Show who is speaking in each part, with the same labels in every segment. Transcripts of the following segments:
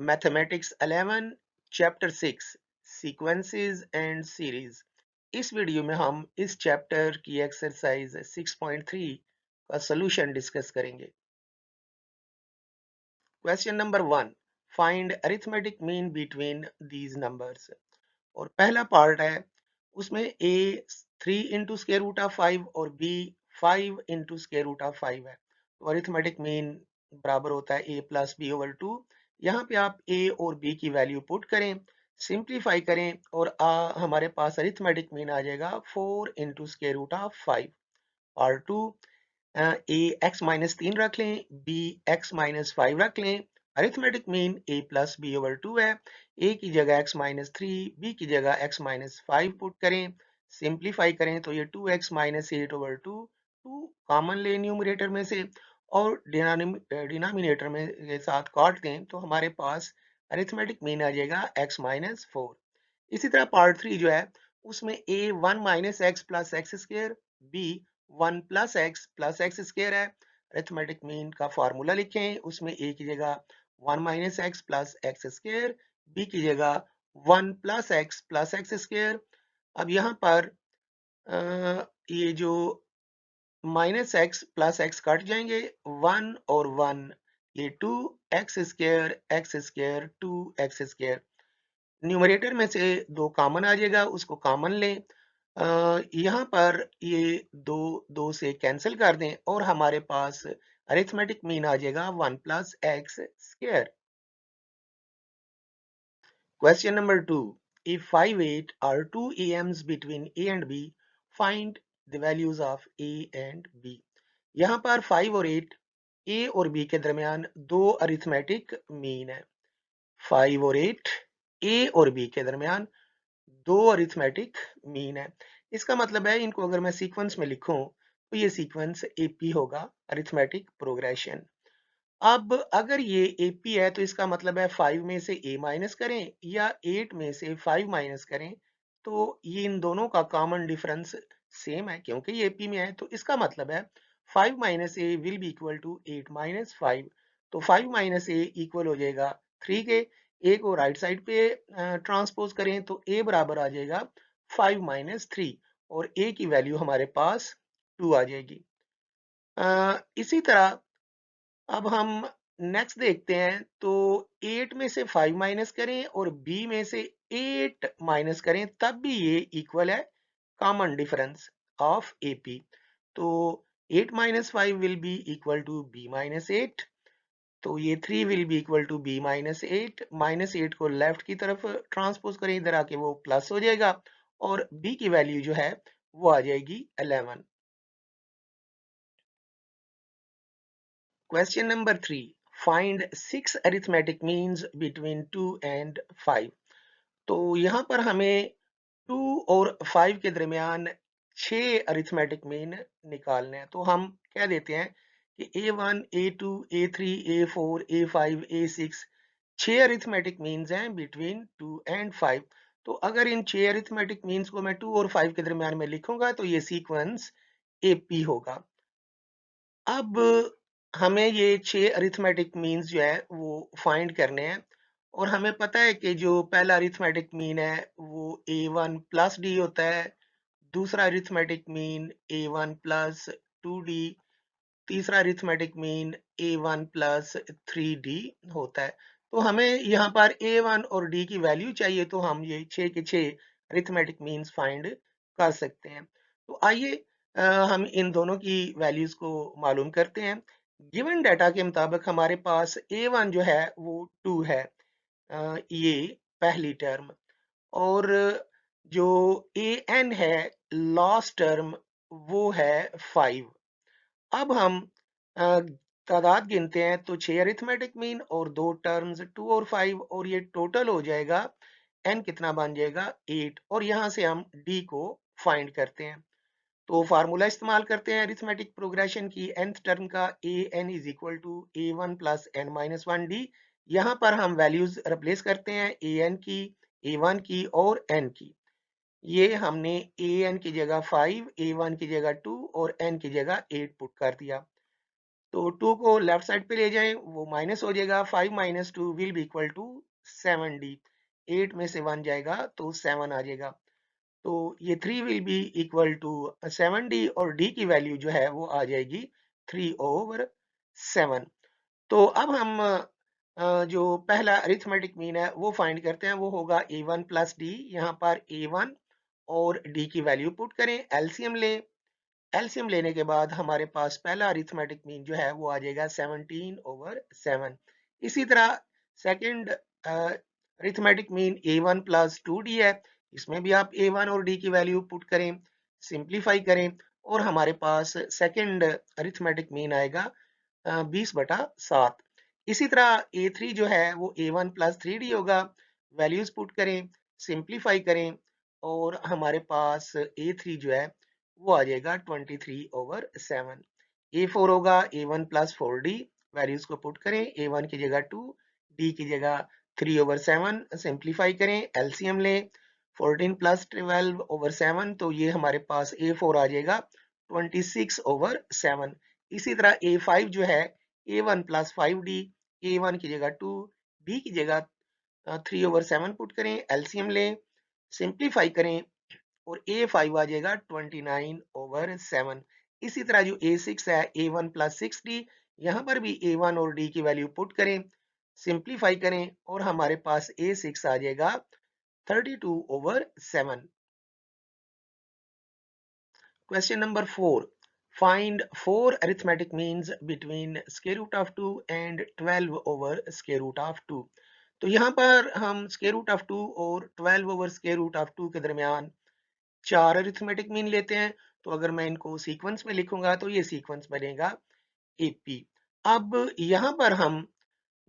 Speaker 1: Mathematics 11 chapter 6 sequences and series. इस video में हम इस चैप्टर की एक्सरसाइज 6.3 का सॉल्यूशन डिस्कस करेंगे। Question number 1, find arithmetic mean between these numbers. और पहला पार्ट है, उसमें a 3 into square root of 5 और b 5 into square root of 5 है। तो अरिथमेटिक मीन बराबर होता है a प्लस बी ओवर 2। यहाँ पे आप a और b की वैल्यू पुट करें, सिंप्लीफाई करें और हमारे पास अरिथमेटिक मीन आ जाएगा 4 into square root of 5। Part 2, a x minus 3 रख लें, बी एक्स माइनस 5 रख लें। Arithmetic mean a plus B over 2 है। a की जगह x माइनस 3, b की जगह x माइनस 5 पुट करें, सिंप्लीफाई करें तो ये 2x माइनस 8 ओवर 2, 2 कॉमन ले न्यूमरेटर में से और डिनोमिनेटर में के साथ काट दें तो हमारे पास अरिथमेटिक मीन आ जाएगा x माइनस 4। इसी तरह पार्ट 3 जो है, उसमें a 1 minus x plus x square, b 1 plus x square है। अरिथमेटिक मीन का फार्मूला लिखें, उसमें a की जगह 1 minus x plus x square, b की जगह 1 प्लस एक्स स्क्र। अब यहाँ पर ये जो minus x plus x cut जाएंगे, 1 और 1 ये 2 x square 2 x square. Numerator में से 2 कॉमन आ जाएगा, उसको कॉमन लें। यहाँ पर ये 2 2 से कैंसिल कर दें और हमारे पास अरिथमेटिक मीन आ जाएगा 1 plus x square. Question number 2, if 5 8 are two EMs between A and B, find the values of A and B। यहाँ पर 5 और 8 A और B के दरमियान दो अरिथमेटिक मीन है। 5 और 8 A और B के दरमियान दो अरिथमेटिक मीन है। इसका मतलब है इनको अगर मैं सीक्वेंस में लिखूं तो ये सीक्वेंस एपी होगा, अरिथमेटिक प्रोग्रेशन। अब अगर ये एपी है तो इसका मतलब है 5 में से ए माइनस करें या 8 में से 5 माइनस करें तो ये इन दोनों का कॉमन डिफरेंस सेम है क्योंकि ये एपी में है। तो इसका मतलब है 5 minus a will be equal to 8 minus 5। तो 5 माइनस ए इक्वल हो जाएगा 3 के। ए को राइट साइड पे ट्रांसपोज करें तो ए बराबर आ जाएगा 5 माइनस 3 और ए की वैल्यू हमारे पास 2 आ जाएगी। इसी तरह अब हम नेक्स्ट देखते हैं, तो 8 में से 5 माइनस करें और b में से 8 माइनस करें तब भी ये इक्वल है, कॉमन डिफरेंस ऑफ AP। तो 8 minus 5 will be equal to b minus 8। तो ये 3 will be equal to b minus 8। Minus 8 को लेफ्ट की तरफ ट्रांसपोज करें, इधर आके वो प्लस हो जाएगा और b की वैल्यू जो है वो आ जाएगी 11। Question number 3, find 6 arithmetic means between 2 and 5। तो यहाँ पर हमें 2 और 5 के दरमियान 6 अरिथमेटिक मीन निकालने हैं। तो हम क्या देते हैं कि A1, A2, A3, A4, A5, A6 6 arithmetic means हैं बिटवीन 2 एंड 5। तो अगर इन 6 अरिथमेटिक मीन्स को मैं 2 और 5 के दरमियान में लिखूंगा तो ये सीक्वेंस AP होगा। अब हमें ये 6 अरिथमेटिक मीन्स जो है वो फाइंड करने हैं और हमें पता है कि जो पहला अरिथमेटिक मीन है वो A1 प्लस डी होता है, दूसरा arithmetic mean A1 plus 2D, तीसरा arithmetic mean A1 plus 3D होता है। तो हमें यहाँ पर A1 और D की वैल्यू चाहिए तो हम ये 6 के 6 अरिथमेटिक मीन्स फाइंड कर सकते हैं। तो आइए हम इन दोनों की वैल्यूज को मालूम करते हैं। गिवन डाटा के मुताबिक हमारे पास A1 जो है वो 2 है, ये पहली टर्म, और जो AN है लास्ट टर्म वो है 5। अब हम अ, तादाद गिनते हैं तो 6 अरिथमेटिक मीन और दो टर्म्स 2 और 5 और ये टोटल हो जाएगा, n कितना बन जाएगा 8। और यहाँ से हम d को फाइंड करते हैं। तो फार्मूला इस्तेमाल करते हैं अरिथमेटिक प्रोग्रेशन की nth टर्म का, an is equal to a1 plus n minus 1d। यहाँ पर हम वैल्यूज रिप्लेस करते हैं an की, a1 की और n की। ये हमने an की जगह 5, a1 की जगह 2 और n की जगह 8 पुट कर दिया। तो 2 को लेफ्ट साइड पे ले जाएं, वो माइनस हो जाएगा। 5 minus 2 will be equal to 7d। 8 में से 1 जाएगा तो 7 आ जाएगा। तो ये 3 will be equal to 7d, और d की वैल्यू जो है वो आ जाएगी 3/7। तो अब हम जो पहला अरिथमेटिक मीन है वो फाइंड करते हैं। वो होगा a1 प्लस डी। यहाँ पर a1 और d की वैल्यू पुट करें, एलसीएम लें। एलसीएम लेने के बाद हमारे पास पहला अरिथमेटिक मीन जो है वो आ जाएगा 17/7। इसी तरह second arithmetic mean a1 plus 2d है। इसमें भी आप a1 और d की वैल्यू पुट करें, सिंप्लीफाई करें, और हमारे पास सेकंड अरिथमेटिक मीन आएगा 20/7। इसी तरह a3 जो है वो a1 प्लस 3d होगा। वैल्यूज पुट करें, सिंप्लीफाई करें, और हमारे पास a3 जो है वो आ जाएगा 23/7। a4 होगा a1 प्लस 4d। वैल्यूज को पुट करें, a1 की जगह 2, d की जगह 3/7। सिंप्लीफाई करें, एलसीएम लें। 14 प्लस 12/7, तो ये हमारे पास a4 आ जाएगा 26/7। इसी तरह a5 जो है a1 प्लस 5d। a1 की जगह 2, d की जगह 3/7 पुट करें, एलसीएम लें, सिंप्लीफाई करें, और a5 आ जाएगा 29/7। इसी तरह जो a6 है a1 प्लस 6d। यहाँ पर भी a1 और d की वैल्यू पुट करें, सिंप्लीफाई करें, और हमारे पास a6 आ जाएगा 32/7। Question number 4. Find four arithmetic means between square root of 2 and 12 over square root of 2. तो यहाँ पर हम square root of 2 और 12 over square root of 2 के दरमियान चार अरिथमेटिक मीन लेते हैं। तो अगर मैं इनको सीक्वेंस में लिखूंगा तो ये सीक्वेंस बनेगा एपी। अब यहाँ पर हम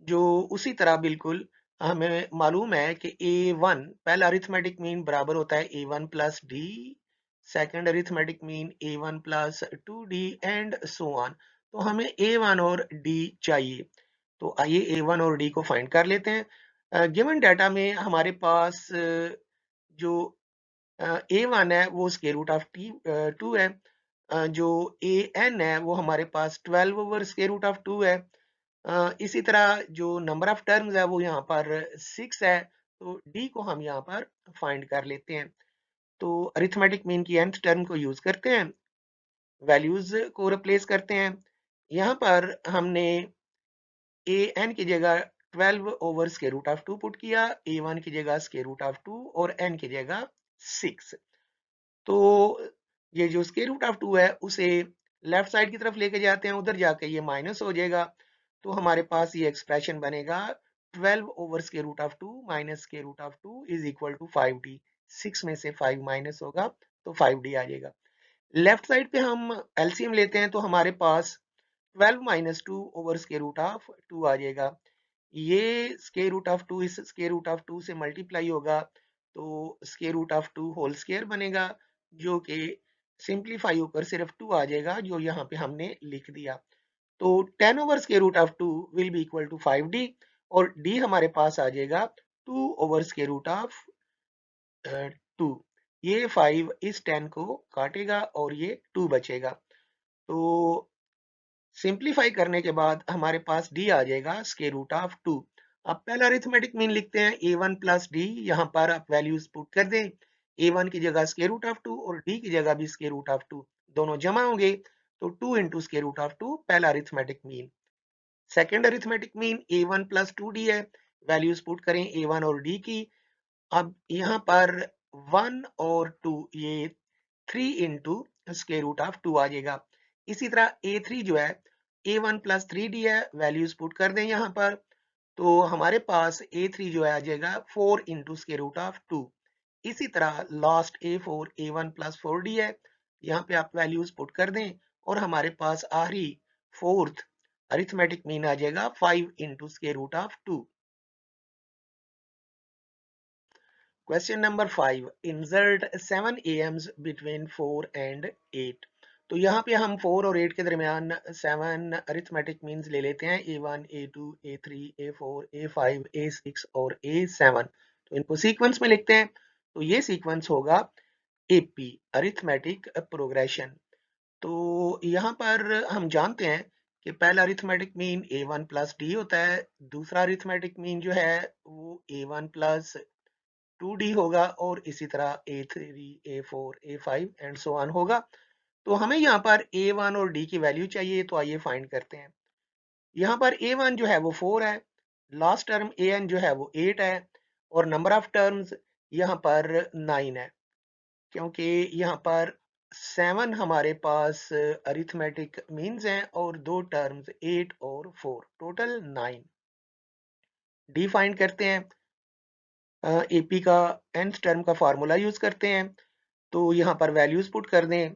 Speaker 1: जो उसी तरह बिल्कुल हमें मालूम है कि a1 पहला अरिथमेटिक मीन बराबर होता है a1 plus D. Second arithmetic mean a1 plus 2d and so on. तो हमें a1 और d चाहिए। तो आइए a1 और d को फाइंड कर लेते हैं। गिवन डाटा में हमारे पास जो a1 है वो स्क्वायर रूट ऑफ टी 2 है। जो an है वो हमारे पास 12 ओवर स्क्वायर रूट ऑफ 2 है। इसी तरह जो नंबर ऑफ टर्म्स है वो यहाँ पर 6 है। तो d को हम यहाँ पर फाइंड कर लेते हैं। तो अरिथमेटिक मीन की nth टर्म को यूज करते हैं, वैल्यूज को रिप्लेस करते हैं। यहाँ पर हमने an की जगह 12 over square root of 2 put किया, a1 की जगह स्क्वायर रूट ऑफ 2 और n की जगह 6। तो ये जो स्क्वायर रूट ऑफ 2 है उसे लेफ्ट साइड की तरफ लेके जाते हैं, उधर जाके ये माइनस हो जाएगा। तो हमारे पास ये एक्सप्रेशन बनेगा 12 over square root of 2 minus square root of 2 is equal to 5d। 6 में से 5 माइनस होगा तो 5d आ जाएगा। लेफ्ट साइड पे हम एलसीएम लेते हैं तो हमारे पास 12 minus 2 over square root of 2 आ जाएगा। ये स्क्वायर रूट ऑफ 2 इस स्क्वायर रूट ऑफ 2 से मल्टीप्लाई होगा तो square root of 2 whole square बनेगा, जो कि सिंप्लीफाई होकर सिर्फ 2 आ जाएगा, जो यहाँ पे हमने लिख दिया। तो 10 over square root of 2 will be equal to 5d, और d हमारे पास आ जाएगा 2 ओवर स्क्वायर रूट ऑफ 2। ये 5 इस 10 को काटेगा और ये 2 बचेगा। तो सिंप्लीफाई करने के बाद हमारे पास d आ जाएगा स्क्वायर रूट ऑफ 2। अब पहला अरिथमेटिक मीन लिखते हैं a1 प्लस डी। यहाँ पर आप वैल्यूज पुट कर दें, a1 की जगह स्क्वायर रूट ऑफ 2 और d की जगह भी स्क्वायर रूट ऑफ 2, दोनों जमा होंगे तो 2 इंटू स्क्वायर रूट ऑफ 2 पहला arithmetic mean. Second arithmetic mean a1 plus 2d है। वैल्यूज पुट करें a1 और d की। अब यहाँ पर 1 और 2 ये 3 इंटू स्क्वायर रूट ऑफ 2 आ जाएगा। इसी तरह a3 जो है a1 प्लस 3d है। वैल्यूज पुट कर दें यहाँ पर, तो हमारे पास a3 जो है आ जाएगा 4 इंटू स्क्वायर रूट ऑफ 2। इसी तरह last a4 a1 plus 4d है। यहाँ पे आप वैल्यूज पुट कर दें और हमारे पास आखिरी फोर्थ अरिथमेटिक मीन आ जाएगा 5 into square root of 2। Question number 5. Insert 7 AMs between 4 and 8. तो यहाँ पे हम 4 और 8 के दरमियान 7 अरिथमेटिक मीन्स ले लेते हैं, A1, A2, A3, A4, A5, A6 और A7। तो इनको सीक्वेंस में लिखते हैं। तो ये सीक्वेंस होगा AP अरिथमेटिक प्रोग्रेशन। तो यहाँ पर हम जानते हैं कि पहला arithmetic mean a1 plus D होता है, दूसरा अरिथमेटिक मीन जो है वो a1 प्लस 2d होगा और इसी तरह a3, a4, a5 and so on होगा। तो हमें यहाँ पर a1 और d की वैल्यू चाहिए, तो आइए फाइंड करते हैं। यहाँ पर a1 जो है वो 4 है, लास्ट टर्म an जो है वो 8 है और नंबर ऑफ टर्म्स यहाँ पर 9 है, क्योंकि यहाँ पर 7 हमारे पास अरिथमेटिक मीन्स हैं और दो टर्म्स 8 और 4, टोटल 9। डी फाइंड करते हैं, एपी का nth टर्म का फार्मूला यूज करते हैं। तो यहाँ पर वैल्यूज पुट कर दें,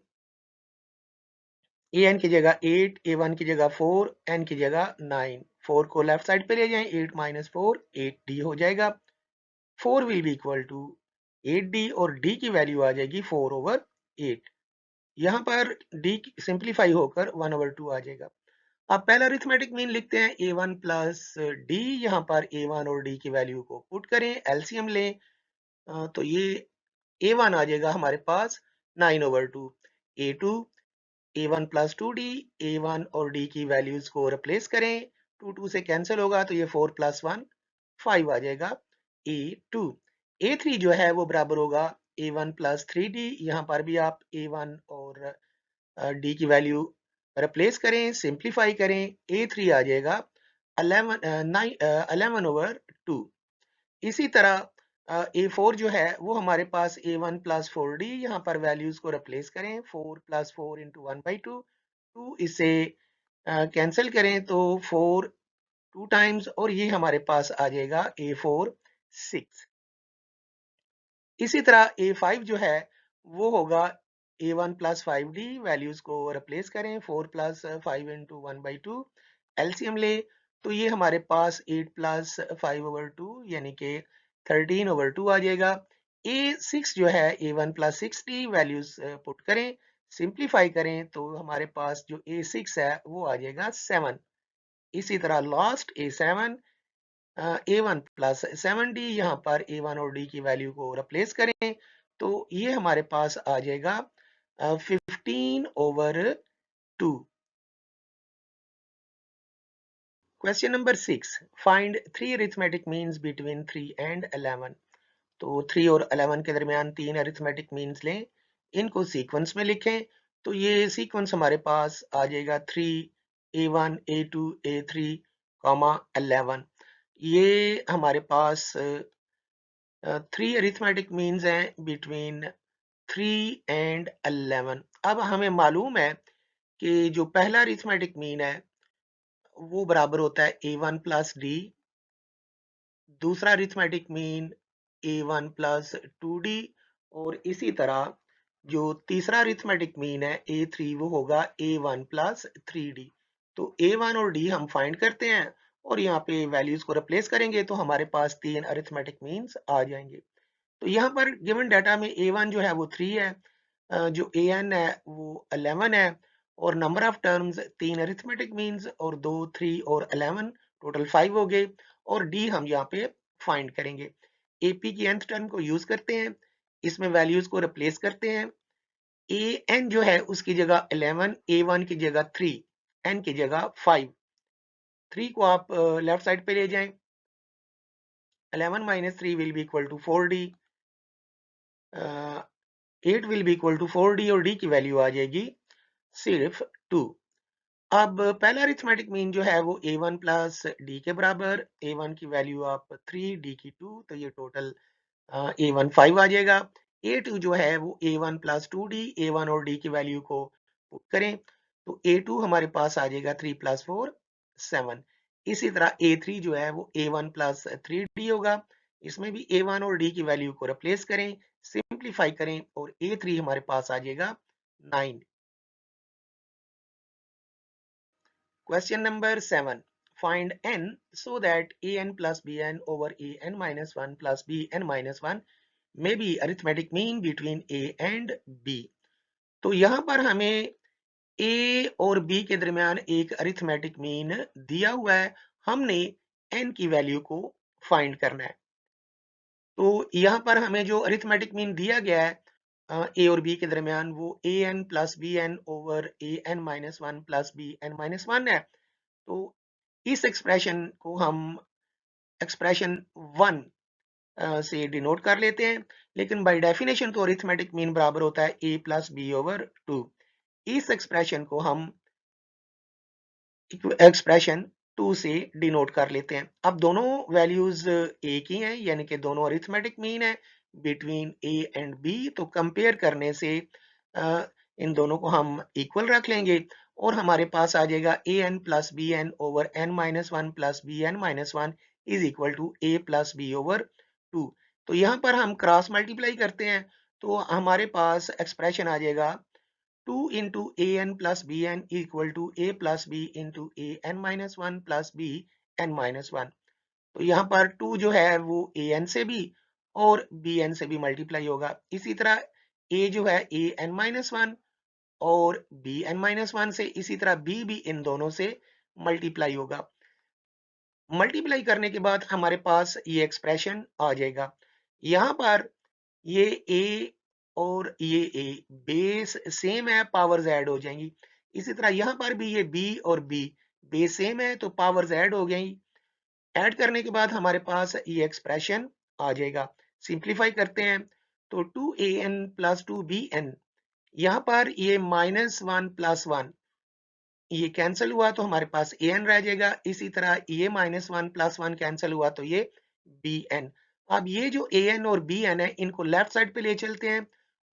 Speaker 1: an की जगह 8, a1 की जगह 4, n की जगह 9। 4 को लेफ्ट साइड पे ले जाएं, 8 माइनस 4 8d हो जाएगा। 4 will be equal to 8d और d की वैल्यू आ जाएगी 4/8। यहाँ पर d सिंप्लीफाई होकर 1/2 आ जाएगा। अब पहला अरिथमेटिक मीन लिखते हैं a1 प्लस डी। यहाँ पर a1 और d की वैल्यू को पुट करें, एलसीएम लें, तो ये a1 आ जाएगा हमारे पास 9/2, a2 a1 plus 2d, a1 और d की वैल्यूज को रिप्लेस करें, 2 से कैंसिल होगा तो ये 4 प्लस 1 5 आ जाएगा, a2 a3 जो है वो बराबर होगा a1 प्लस 3d। यहाँ पर भी आप a1 और d की वैल्यू रिप्लेस करें, सिंप्लीफाई करें, a3 आ जाएगा 11/2। इसी तरह a4 जो है वो हमारे पास a1 प्लस 4d, यहाँ पर वैल्यूज को रिप्लेस करें, 4 प्लस 4 इंटू 1/2, 2 इसे कैंसिल करें तो 4 2 टाइम्स और ये हमारे पास आ जाएगा a4 6। इसी तरह a5 जो है वो होगा a1 प्लस 5d, वैल्यूज को रिप्लेस करें, 4 प्लस 5 इंटू 1/2, एलसीएम ले, तो ये हमारे पास 8 प्लस 5/2 यानी कि 13/2 आ जाएगा। a6 जो है a1 plus 6d, values put करें, सिंप्लीफाई करें तो हमारे पास जो a6 है वो आ जाएगा 7। इसी तरह last a7, a1 plus 7d, यहाँ पर a1 और d की वैल्यू को रिप्लेस करें तो ये हमारे पास आ जाएगा 15/2। Question number 6, find 3 arithmetic means between 3 and 11। तो 3 और 11 के दरमियान 3 अरिथमेटिक मीन्स लें, इनको सीक्वेंस में लिखें। तो ये सीक्वेंस हमारे पास आ जाएगा 3 a1 a2 a3 11। ये हमारे पास 3 अरिथमेटिक मीन्स हैं बिटवीन 3 एंड 11। अब हमें मालूम है कि जो पहला अरिथमेटिक मीन है वो बराबर होता है a1 प्लस डी, दूसरा arithmetic mean a1 plus 2d और इसी तरह जो तीसरा अरिथमेटिक मीन है a3 वो होगा a1 प्लस 3d। तो a1 और d हम फाइंड करते हैं और यहाँ पे वैल्यूज को रिप्लेस करेंगे तो हमारे पास 3 अरिथमेटिक मीन्स आ जाएंगे। तो यहाँ पर गिवन डाटा में a1 जो है वो 3 है, जो an है वो 11 है और number of terms 3 arithmetic means और 2 3 और 11 टोटल 5 हो गए और d हम यहाँ पे फाइंड करेंगे। AP की nth टर्म को यूज करते हैं, इसमें वैल्यूज को रिप्लेस करते हैं, an जो है उसकी जगह 11, a1 की जगह 3, n की जगह 5। 3 को आप लेफ्ट साइड पे ले जाएं, 11 minus 3 will be equal to 4d, 8 will be equal to 4d और d की वैल्यू आ जाएगी सिर्फ 2। अब पहला अरिथमेटिक मीन जो है वो a1 प्लस डी के बराबर, a1 की वैल्यू आप 3, d की 2, तो ये टोटल a1 5 आ जाएगा। a2 जो है वो a1 प्लस 2d, a1 और d की वैल्यू को पुट करें तो a2 हमारे पास आ जाएगा 3 प्लस 4 7। इसी तरह a3 जो है वो a1 प्लस 3d होगा, इसमें भी a1 और d की वैल्यू को रिप्लेस करें, सिंप्लीफाई करें और a3 हमारे पास आ जाएगा 9। Question number 7. Find n so that an plus bn over an minus 1 plus bn minus 1 may be arithmetic mean between a and b। तो यहाँ पर हमें a और b के दरमियान एक अरिथमेटिक मीन दिया हुआ है, हमने n की वैल्यू को फाइंड करना है। तो यहाँ पर हमें जो अरिथमेटिक मीन दिया गया है ए और बी के दरमियान वो A N plus B N over A N minus one plus B N minus one है। तो इस एक्सप्रेशन को हम एक्सप्रेशन वन से डिनोट कर लेते हैं, लेकिन बाय डेफिनेशन तो अरिथमेटिक मीन बराबर होता है ए प्लस बी ओवर टू। इस एक्सप्रेशन को हम एक्सप्रेशन टू से डिनोट कर लेते हैं। अब दोनों वैल्यूज एक ही हैं, यानी कि दोनों अरिथमेटिक मीन है बिटवीन ए एंड बी। तो कंपेयर करने से इन दोनों को हम इक्वल रख लेंगे और हमारे पास आ जाएगा A N plus B N over N minus one plus B N minus one is equal to A plus B over two. तो यहाँ पर हम क्रॉस मल्टीप्लाई करते हैं तो हमारे पास एक्सप्रेशन आ जाएगा 2 into an plus bn equal to a plus b into an minus 1 plus b n minus 1। तो यहाँ पर 2 जो है वो an से भी और bn से भी मल्टीप्लाई होगा। इसी तरह a जो है an minus 1 और bn minus 1 से, इसी तरह b भी इन दोनों से मल्टीप्लाई होगा। मल्टीप्लाई करने के बाद हमारे पास ये एक्सप्रेशन आ जाएगा। यहाँ पर ये a और ये a बेस सेम है, पावर्स ऐड हो जाएंगी। इसी तरह यहाँ पर भी ये b और b बेस सेम है तो पावर्स ऐड हो गई। ऐड करने के बाद हमारे पास ये एक्सप्रेशन आ जाएगा। सिंप्लीफाई करते हैं तो 2an प्लस 2bn, यहाँ पर ये माइनस वन प्लस वन ये कैंसिल हुआ तो हमारे पास ए एन रह जाएगा। इसी तरह ये minus one plus one cancel हुआ तो ये बी एन। अब ये जो ए एन और बी एन है इनको लेफ्ट साइड पे ले चलते हैं,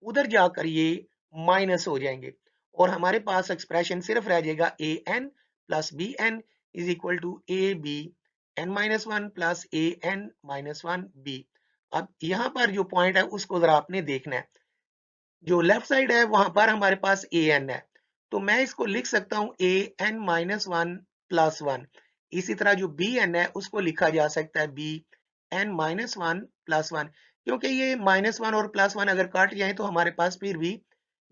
Speaker 1: उधर जाकर ये माइनस हो जाएंगे और हमारे पास एक्सप्रेशन सिर्फ रह जाएगा A N plus B N is equal to A B N minus one plus A N minus one B. अब यहाँ पर जो पॉइंट है उसको जरा आपने देखना है। जो लेफ्ट साइड है वहां पर हमारे पास ए एन है, तो मैं इसको लिख सकता हूं A N minus one plus one. इसी तरह जो बी एन है उसको लिखा जा सकता है b N minus one plus one, क्योंकि ये माइनस वन और प्लस वन अगर काट जाए तो हमारे पास फिर भी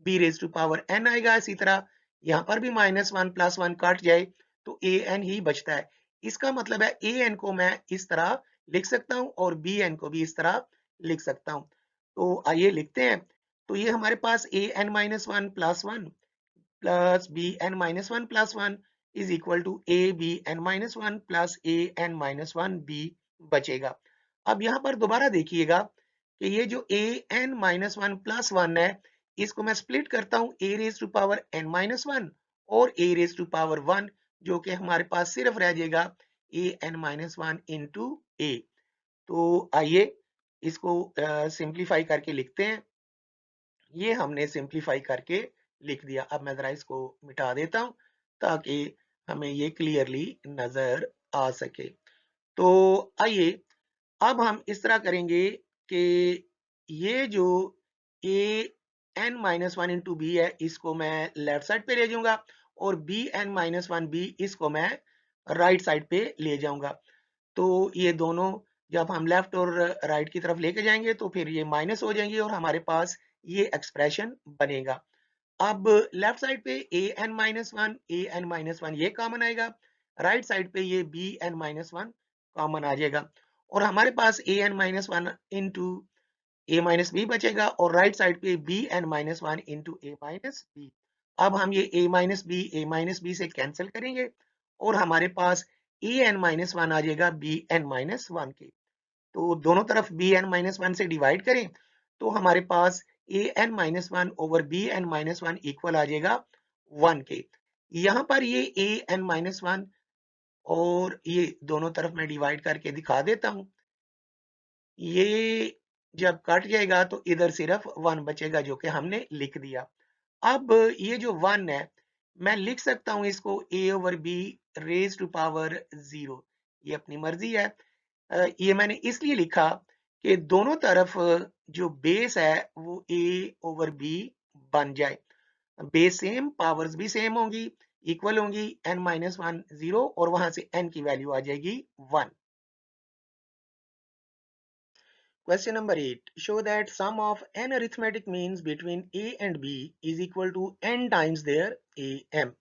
Speaker 1: b raise to power n आएगा। इसी तरह यहाँ पर भी माइनस वन प्लस वन काट जाए तो ए एन ही बचता है। इसका मतलब है ए एन को मैं इस तरह लिख सकता हूँ और बी एन को भी इस तरह लिख सकता हूँ। तो आइए लिखते हैं। तो ये हमारे पास A N minus one plus one plus B N minus one plus one is equal to A B N minus one plus A N minus one B बचेगा। अब यहाँ पर दोबारा देखिएगा कि ये जो A N minus one plus one है इसको मैं स्प्लिट करता हूँ A raise to power N minus one और A raise to power one, जो कि हमारे पास सिर्फ रह जाएगा A N minus one into ए। तो आइए इसको सिंप्लीफाई करके लिखते हैं। ये हमने सिंप्लीफाई करके लिख दिया। अब मैं जरा इसको मिटा देता हूं ताकि हमें ये क्लियरली नजर आ सके। तो आइए अब हम इस तरह करेंगे कि ये जो A N minus one into B है इसको मैं लेफ्ट साइड पे ले जाऊंगा और B N minus one B इसको मैं राइट साइड पे ले जाऊंगा। तो ये दोनों जब हम लेफ्ट और राइट की तरफ लेके जाएंगे तो फिर ये माइनस हो जाएंगे और हमारे पास ये एक्सप्रेशन बनेगा। अब लेफ्ट साइड पे ए एन माइनस वन ये कॉमन आएगा, राइट साइड पे ये B N minus one common आ जाएगा और हमारे पास A N minus one into A minus B बचेगा और राइट साइड पे B N minus one into A minus B. अब हम ये ए माइनस बी से कैंसिल करेंगे और हमारे पास ए एन माइनस वन आ जाएगा बी एन माइनस वन के। तो दोनों तरफ बी एन माइनस वन से डिवाइड करें तो हमारे पास A N minus one over b N minus one equal आ जाएगा वन के। यहाँ पर ये ए एन माइनस वन और ये दोनों तरफ मैं डिवाइड करके दिखा देता हूँ। ये जब कट जाएगा तो इधर सिर्फ वन बचेगा जो कि हमने लिख दिया। अब ये जो वन है मैं लिख सकता हूँ इसको a over b raise to power zero, ये अपनी मर्जी है। ये मैंने इसलिए लिखा कि दोनों तरफ जो बेस है वो ए ओवर बी बन जाए। बेस सेम, पावर्स भी सेम होंगी, इक्वल होंगी, एन माइनस वन जीरो और वहां से एन की वैल्यू आ जाएगी one. Question number 8. Show that sum of n arithmetic means between a and b is equal to n times their am।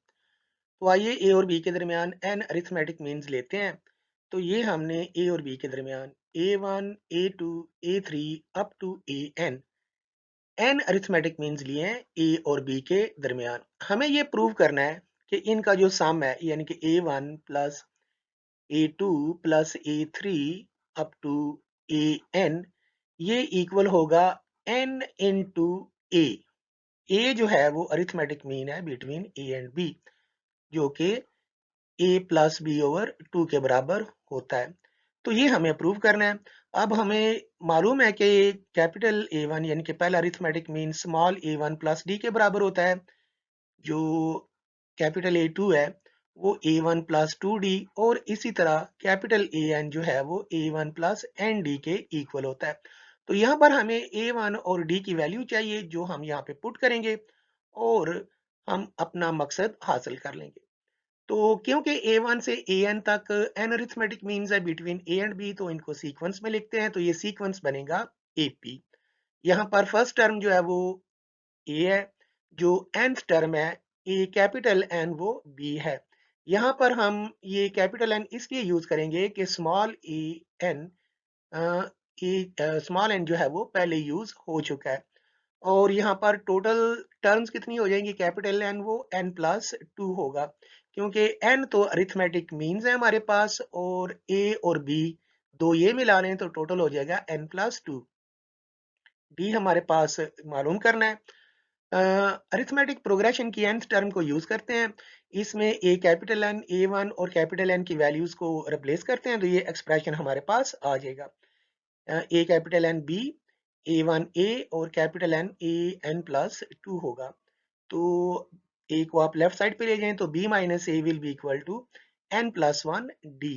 Speaker 1: तो आइए a और b के दरमियान n arithmetic means लेते हैं। तो ये हमने a और b के दरमियान a1, a2, a3 up to an n arithmetic means लिए हैं a और b के दरमियान। हमें ये प्रूव करना है कि इनका जो सम है यानी कि a1 plus a2 plus a3 up to an ये इक्वल होगा n इंटू a। a जो है वो अरिथमेटिक मीन है बिटवीन a एंड b, जो कि a प्लस बी ओवर 2 के बराबर होता है। तो ये हमें प्रूव करना है। अब हमें मालूम है कि कैपिटल A1 यानी कि पहला arithmetic mean small a1 plus d के बराबर होता है। जो कैपिटल A2 है वो A1 प्लस 2d और इसी तरह कैपिटल AN जो है वो A1 प्लस ND के इक्वल होता है। तो यहाँ पर हमें A1 और D की वैल्यू चाहिए जो हम यहाँ पे पुट करेंगे और हम अपना मकसद हासिल कर लेंगे। तो क्योंकि A1 से AN तक n अरिथमेटिक मीन्स है बिटवीन A एंड B, तो इनको सीक्वेंस में लिखते हैं। तो ये सीक्वेंस बनेगा AP। यहाँ पर फर्स्ट टर्म जो है वो A है, जो nth टर्म है A कैपिटल N वो B है। यहाँ पर हम ये कैपिटल N इसलिए यूज करेंगे कि स्मॉल n स्मॉल n जो है वो पहले यूज हो चुका है। और यहाँ पर टोटल टर्म्स कितनी हो जाएंगी कैपिटल N वो n प्लस 2 होगा, क्योंकि n तो अरिथमेटिक मीन्स है हमारे पास और a और b दो ये मिला लें तो टोटल हो जाएगा n प्लस 2। d हमारे पास मालूम करना है। अरिथमेटिक प्रोग्रेशन की nth टर्म को यूज करते हैं। इसमें a कैपिटल N a1 और कैपिटल N की वैल्यूज को रिप्लेस करते हैं तो ये एक्सप्रेशन हमारे पास आ जाएगा। a capital N b a1 a और capital N a n plus 2 होगा। तो a को आप लेफ्ट साइड पे ले जाएं तो b minus a will be equal to n plus 1 d।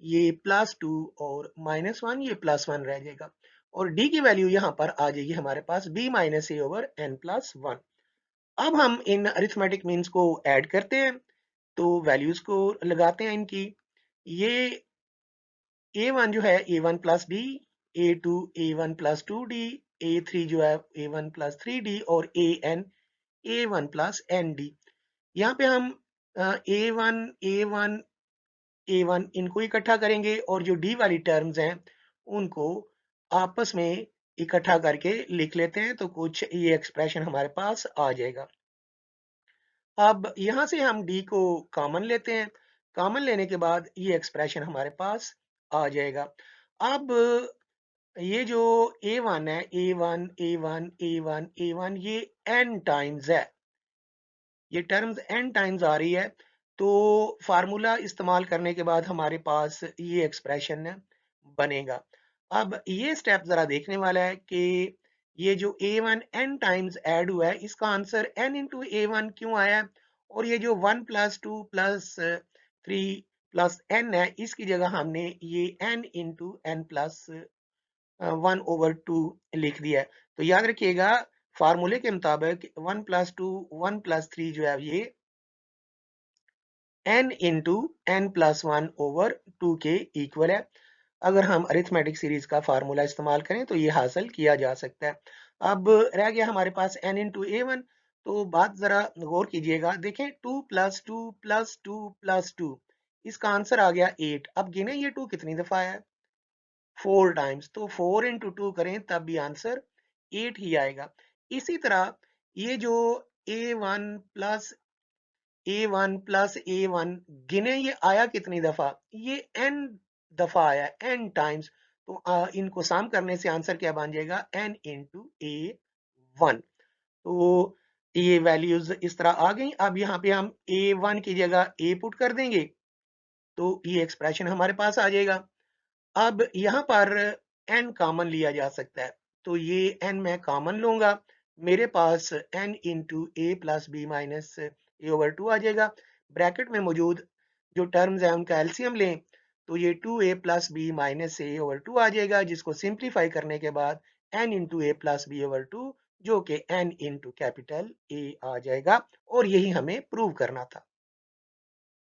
Speaker 1: ये प्लस 2 और माइनस 1 ये प्लस 1 रह जाएगा और d की वैल्यू यहाँ पर आ जाएगी हमारे पास b minus a over n plus 1। अब हम इन अरिथमेटिक मीन्स को ऐड करते हैं तो वैल्यूज को लगाते हैं इनकी। ये a1 जो है a1 plus d, a2 a1 plus 2d, a3 जो है a1 प्लस 3d और an a1 प्लस nd। यहाँ पे हम a1 a1 a1 इनको इकट्ठा करेंगे और जो d वाली टर्म्स हैं उनको आपस में इकट्ठा करके लिख लेते हैं तो कुछ ये एक्सप्रेशन हमारे पास आ जाएगा। अब यहाँ से हम d को कॉमन लेते हैं। कॉमन लेने के बाद ये एक्सप्रेशन हमारे पास आ जाएगा। अब ये जो a1 है a1 a1 a1 a1 ये n टाइम्स है, ये टर्म्स n टाइम्स आ रही है। तो फार्मूला इस्तेमाल करने के बाद हमारे पास ये एक्सप्रेशन बनेगा। अब ये स्टेप जरा देखने वाला है कि ये जो a1 n टाइम्स ऐड हुआ है इसका आंसर n इंटू a1 क्यों आया, और ये जो 1 प्लस 2 प्लस 3 प्लस n है इसकी जगह हमने ये n इंटू n प्लस 1/2 लिख दिया है। तो याद रखिएगा फार्मूले के मुताबिक 1 प्लस 2 1 प्लस 3 जो है ये n इंटू n प्लस 1/2 के इक्वल है। अगर हम अरिथमेटिक सीरीज का फार्मूला इस्तेमाल करें तो ये हासिल किया जा सकता है। अब रह गया हमारे पास n इंटू a1। तो बात जरा गौर कीजिएगा, देखें 2 प्लस 2 प्लस 2 प्लस 2 इसका आंसर आ गया 8। अब गिने ये 2 कितनी दफा है, 4 टाइम्स। तो 4 इंटू 2 करें तब भी आंसर 8 ही आएगा। इसी तरह ये जो a1 plus a1 plus a1 गिने ये आया कितनी दफा, ये n दफा आया, n टाइम्स। तो इनको सम करने से आंसर क्या बन जाएगा n इंटू a1। तो ये वैल्यूज इस तरह आ गई। अब यहाँ पे हम a1 की जगह a पुट कर देंगे तो ये एक्सप्रेशन हमारे पास आ जाएगा। अब यहाँ पर n कॉमन लिया जा सकता है तो ये n मैं कॉमन लूंगा, मेरे पास n इंटू ए प्लस बी माइनस ए ओवर 2 आ जाएगा। ब्रैकेट में मौजूद जो टर्म्स है उनका एलसीएम लें तो ये 2a प्लस बी माइनस ए ओवर 2 आ जाएगा, जिसको सिंप्लीफाई करने के बाद n इंटू ए प्लस बी ओवर 2 जो कि n इंटू कैपिटल ए आ जाएगा। और यही हमें प्रूव करना था।